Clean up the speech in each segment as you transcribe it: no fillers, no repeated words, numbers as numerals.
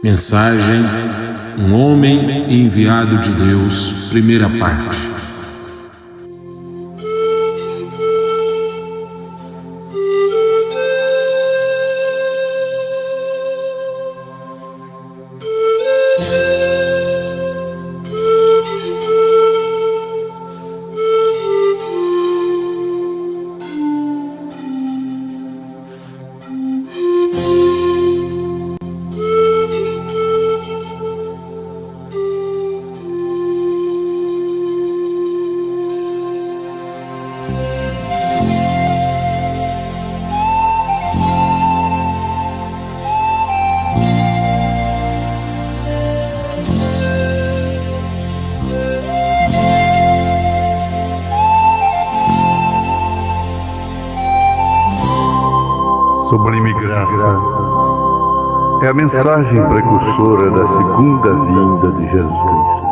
Mensagem: um homem enviado de Deus, primeira parte. Sublime graça é a mensagem precursora da segunda vinda de Jesus Cristo.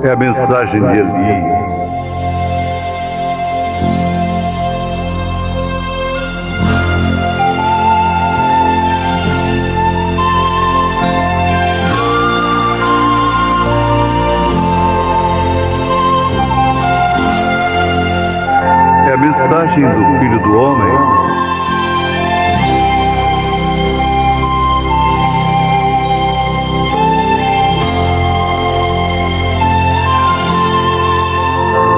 É a mensagem de Elias. É a mensagem do Filho do Homem.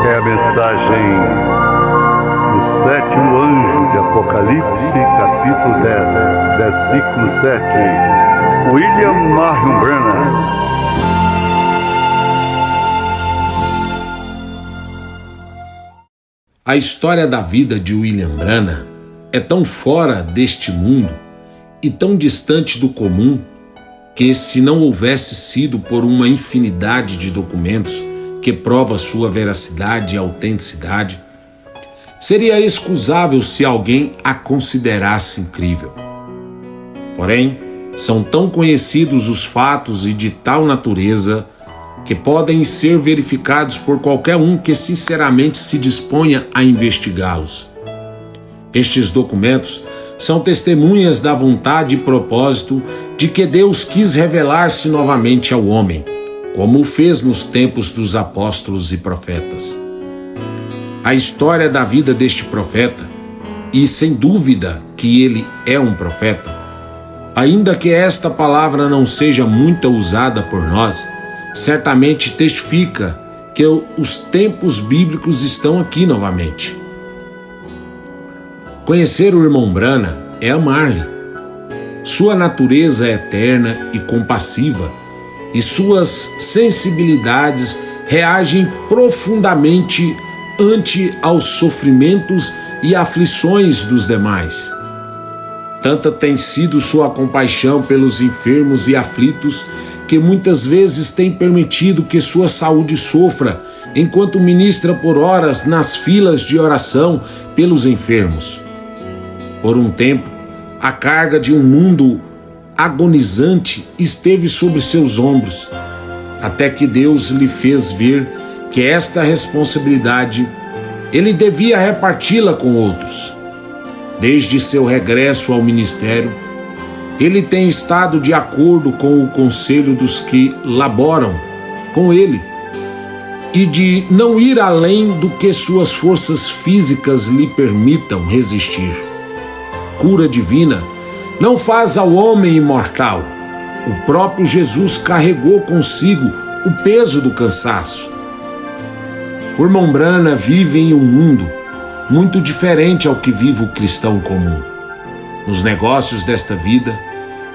É a mensagem do sétimo anjo de Apocalipse, capítulo 10, versículo 7. William Marion Branham. A história da vida de William Branham é tão fora deste mundo e tão distante do comum que, se não houvesse sido por uma infinidade de documentos que prova sua veracidade e autenticidade, seria excusável se alguém a considerasse incrível. Porém, são tão conhecidos os fatos e de tal natureza que podem ser verificados por qualquer um que sinceramente se disponha a investigá-los. Estes documentos são testemunhas da vontade e propósito de que Deus quis revelar-se novamente ao homem, como o fez nos tempos dos apóstolos e profetas. A história da vida deste profeta, e sem dúvida que ele é um profeta, ainda que esta palavra não seja muito usada por nós, certamente testifica que os tempos bíblicos estão aqui novamente. Conhecer o irmão Branham é amar-lhe. Sua natureza é eterna e compassiva, e suas sensibilidades reagem profundamente ante aos sofrimentos e aflições dos demais. Tanta tem sido sua compaixão pelos enfermos e aflitos que muitas vezes tem permitido que sua saúde sofra, enquanto ministra por horas nas filas de oração pelos enfermos. Por um tempo, a carga de um mundo agonizante esteve sobre seus ombros, até que Deus lhe fez ver que esta responsabilidade ele devia reparti-la com outros. Desde seu regresso ao ministério, ele tem estado de acordo com o conselho dos que laboram com ele e de não ir além do que suas forças físicas lhe permitam resistir. Cura divina não faz ao homem imortal. O próprio Jesus carregou consigo o peso do cansaço. O irmão Branham vive em um mundo muito diferente ao que vive o cristão comum. Nos negócios desta vida,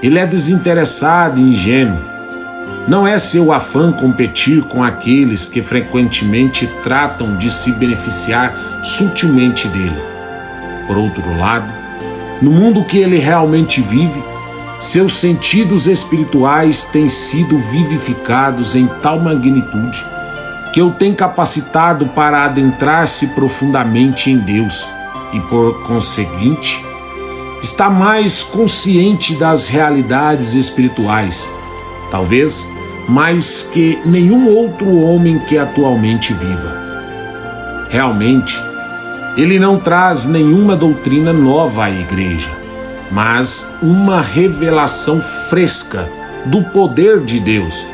ele é desinteressado e ingênuo. Não é seu afã competir com aqueles que frequentemente tratam de se beneficiar sutilmente dele. Por outro lado, no mundo que ele realmente vive, seus sentidos espirituais têm sido vivificados em tal magnitude que o tem capacitado para adentrar-se profundamente em Deus e, por conseguinte, está mais consciente das realidades espirituais, talvez mais que nenhum outro homem que atualmente viva. Realmente, ele não traz nenhuma doutrina nova à igreja, mas uma revelação fresca do poder de Deus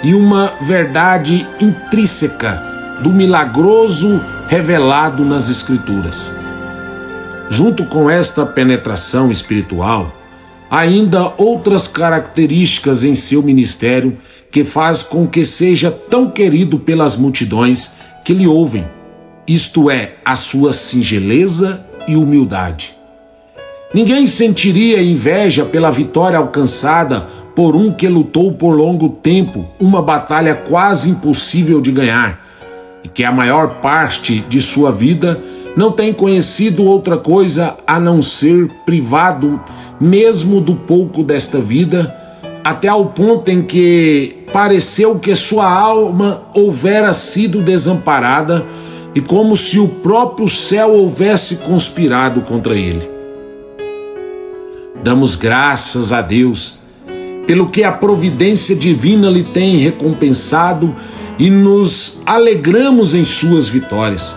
e uma verdade intrínseca do milagroso revelado nas Escrituras. Junto com esta penetração espiritual, ainda outras características em seu ministério que faz com que seja tão querido pelas multidões que lhe ouvem, isto é, a sua singeleza e humildade. Ninguém sentiria inveja pela vitória alcançada por um que lutou por longo tempo uma batalha quase impossível de ganhar e que a maior parte de sua vida não tem conhecido outra coisa a não ser privado mesmo do pouco desta vida, até ao ponto em que pareceu que sua alma houvera sido desamparada e como se o próprio céu houvesse conspirado contra ele. Damos graças a Deus pelo que a providência divina lhe tem recompensado e nos alegramos em suas vitórias.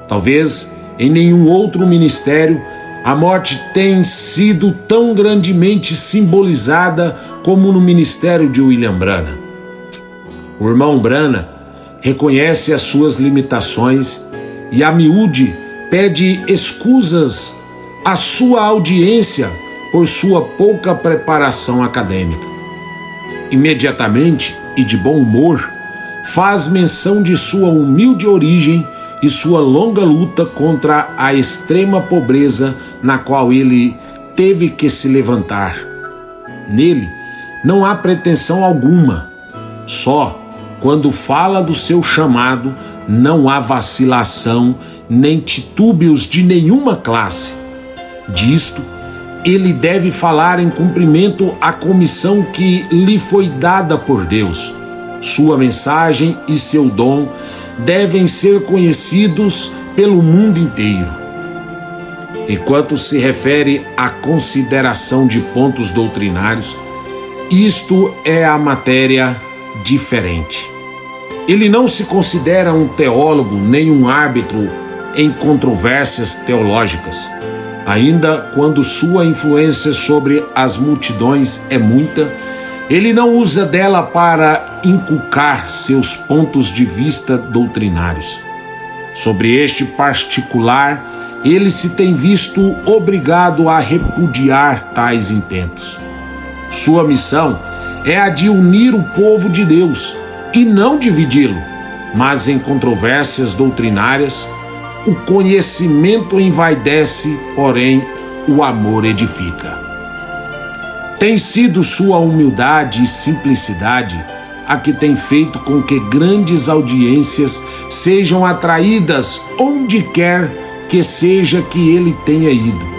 Talvez em nenhum outro ministério a morte tem sido tão grandemente simbolizada como no ministério de William Branham. O irmão Branham reconhece as suas limitações e a miúde pede escusas à sua audiência por sua pouca preparação acadêmica. Imediatamente e de bom humor, faz menção de sua humilde origem e sua longa luta contra a extrema pobreza na qual ele teve que se levantar. Nele não há pretensão alguma, só quando fala do seu chamado não há vacilação nem titúbeos de nenhuma classe. Disto, ele deve falar em cumprimento à comissão que lhe foi dada por Deus. Sua mensagem e seu dom devem ser conhecidos pelo mundo inteiro. Enquanto se refere à consideração de pontos doutrinários, isto é a matéria diferente. Ele não se considera um teólogo nem um árbitro em controvérsias teológicas. Ainda quando sua influência sobre as multidões é muita, ele não usa dela para inculcar seus pontos de vista doutrinários. Sobre este particular, ele se tem visto obrigado a repudiar tais intentos. Sua missão é a de unir o povo de Deus e não dividi-lo, mas em controvérsias doutrinárias, o conhecimento envaidece, porém o amor edifica. Tem sido sua humildade e simplicidade a que tem feito com que grandes audiências sejam atraídas onde quer que seja que ele tenha ido.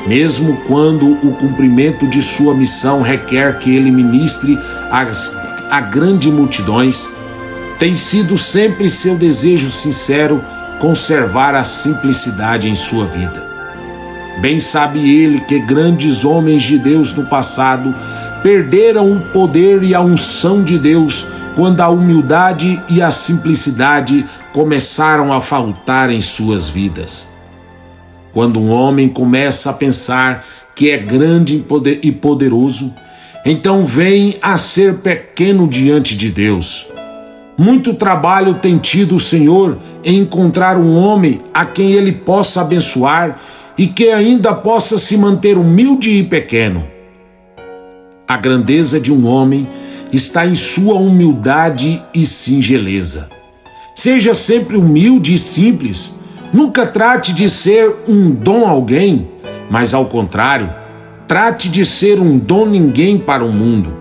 Mesmo quando o cumprimento de sua missão requer que ele ministre a grandes multidões, tem sido sempre seu desejo sincero conservar a simplicidade em sua vida. Bem sabe ele que grandes homens de Deus no passado perderam o poder e a unção de Deus quando a humildade e a simplicidade começaram a faltar em suas vidas. Quando um homem começa a pensar que é grande e poderoso, então vem a ser pequeno diante de Deus. Muito trabalho tem tido o Senhor em encontrar um homem a quem ele possa abençoar e que ainda possa se manter humilde e pequeno. A grandeza de um homem está em sua humildade e singeleza. Seja sempre humilde e simples. Nunca trate de ser um dom alguém, mas ao contrário, trate de ser um dom ninguém para o mundo.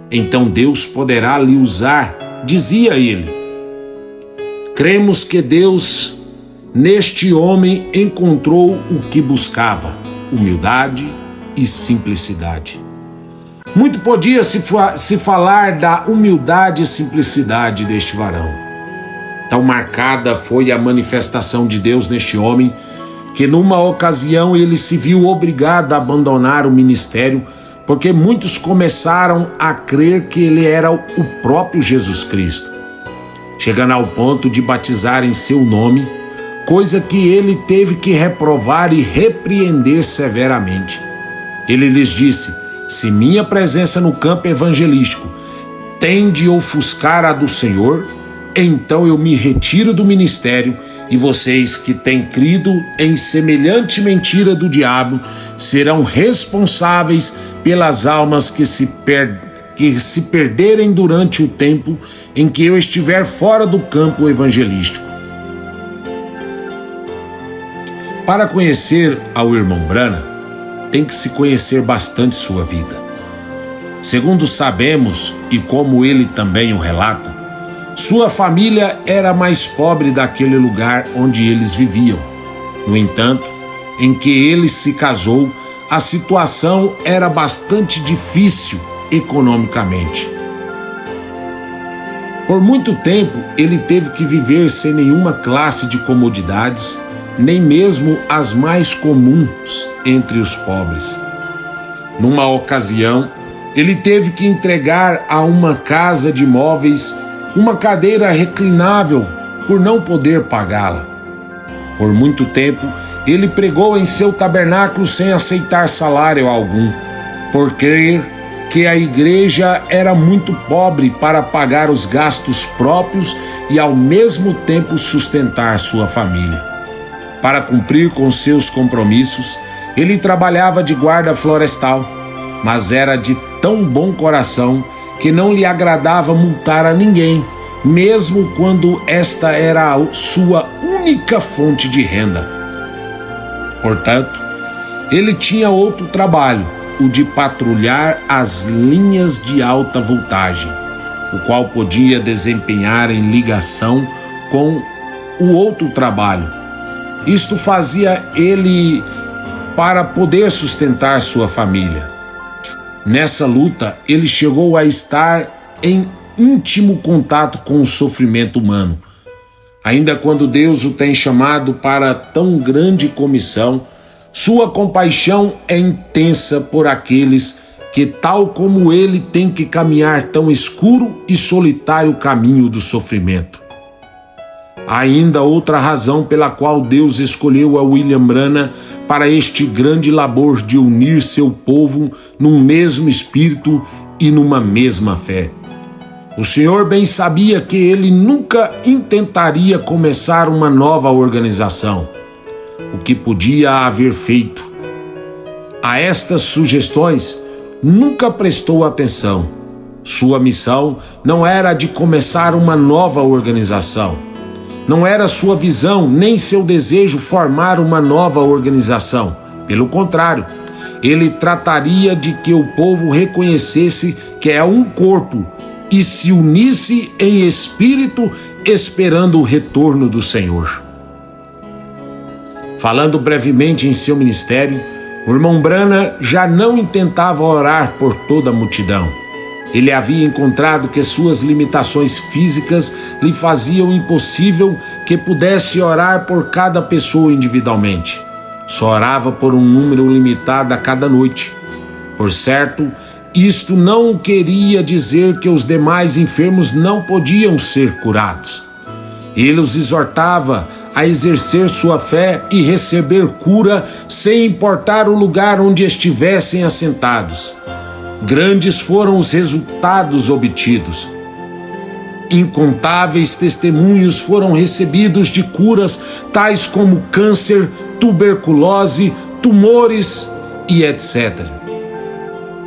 Então Deus poderá lhe usar, dizia ele. Cremos que Deus, neste homem, encontrou o que buscava: humildade e simplicidade. Muito podia se falar da humildade e simplicidade deste varão. Tão marcada foi a manifestação de Deus neste homem, que numa ocasião ele se viu obrigado a abandonar o ministério porque muitos começaram a crer que ele era o próprio Jesus Cristo, chegando ao ponto de batizar em seu nome, coisa que ele teve que reprovar e repreender severamente. Ele lhes disse: se minha presença no campo evangelístico tem de ofuscar a do Senhor, então eu me retiro do ministério, e vocês que têm crido em semelhante mentira do diabo serão responsáveis pelas almas que se perderem durante o tempo em que eu estiver fora do campo evangelístico. Para conhecer ao irmão Branham, tem que se conhecer bastante sua vida. Segundo sabemos, e como ele também o relata, sua família era a mais pobre daquele lugar onde eles viviam. No entanto, em que ele se casou, a situação era bastante difícil economicamente. Por muito tempo, ele teve que viver sem nenhuma classe de comodidades, nem mesmo as mais comuns entre os pobres. Numa ocasião, ele teve que entregar a uma casa de móveis uma cadeira reclinável por não poder pagá-la. Por muito tempo, ele pregou em seu tabernáculo sem aceitar salário algum, por crer que a igreja era muito pobre para pagar os gastos próprios e ao mesmo tempo sustentar sua família. Para cumprir com seus compromissos, ele trabalhava de guarda florestal, mas era de tão bom coração que não lhe agradava multar a ninguém, mesmo quando esta era a sua única fonte de renda. Portanto, ele tinha outro trabalho, o de patrulhar as linhas de alta voltagem, o qual podia desempenhar em ligação com o outro trabalho. Isto fazia ele para poder sustentar sua família. Nessa luta, ele chegou a estar em íntimo contato com o sofrimento humano. Ainda quando Deus o tem chamado para tão grande comissão, sua compaixão é intensa por aqueles que, tal como ele, têm que caminhar tão escuro e solitário caminho do sofrimento. Há ainda outra razão pela qual Deus escolheu a William Branham para este grande labor de unir seu povo num mesmo espírito e numa mesma fé. O Senhor bem sabia que ele nunca intentaria começar uma nova organização, o que podia haver feito. A estas sugestões nunca prestou atenção. Sua missão não era de começar uma nova organização. Não era sua visão nem seu desejo formar uma nova organização. Pelo contrário, ele trataria de que o povo reconhecesse que é um corpo e se unisse em espírito, esperando o retorno do Senhor. Falando brevemente em seu ministério, o irmão Branham já não intentava orar por toda a multidão. Ele havia encontrado que suas limitações físicas lhe faziam impossível que pudesse orar por cada pessoa individualmente. Só orava por um número limitado a cada noite. Por certo, isto não queria dizer que os demais enfermos não podiam ser curados. Ele os exortava a exercer sua fé e receber cura sem importar o lugar onde estivessem assentados. Grandes foram os resultados obtidos. Incontáveis testemunhos foram recebidos de curas tais como câncer, tuberculose, tumores e etc.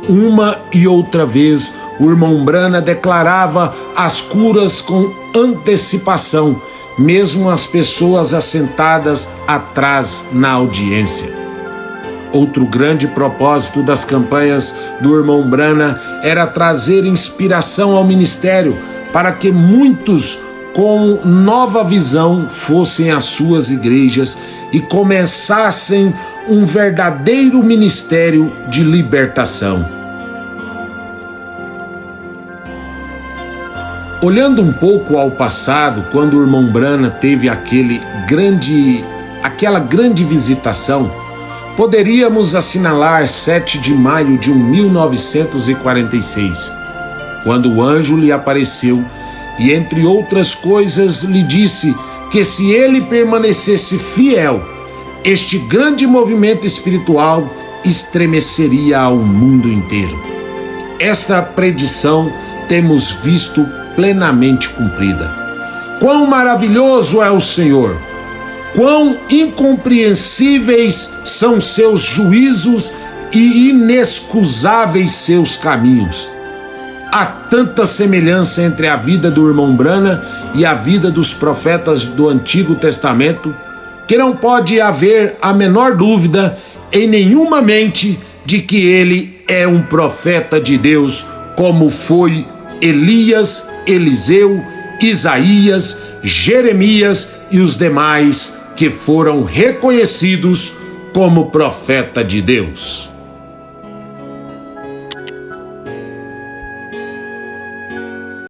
Uma e outra vez, o irmão Branham declarava as curas com antecipação, mesmo as pessoas assentadas atrás na audiência. Outro grande propósito das campanhas do irmão Branham era trazer inspiração ao ministério para que muitos com nova visão fossem às suas igrejas e começassem um verdadeiro ministério de libertação. Olhando um pouco ao passado, quando o irmão Branham teve aquela grande visitação, Poderíamos assinalar 7 de maio de 1946, quando o anjo lhe apareceu e, entre outras coisas, lhe disse que se ele permanecesse fiel, este grande movimento espiritual estremeceria ao mundo inteiro. Esta predição temos visto plenamente cumprida. Quão maravilhoso é o Senhor! Quão incompreensíveis são seus juízos e inexcusáveis seus caminhos. Há tanta semelhança entre a vida do irmão Brana e a vida dos profetas do Antigo Testamento, que não pode haver a menor dúvida em nenhuma mente de que ele é um profeta de Deus, como foi Elias, Eliseu, Isaías, Jeremias e os demais que foram reconhecidos como profeta de Deus.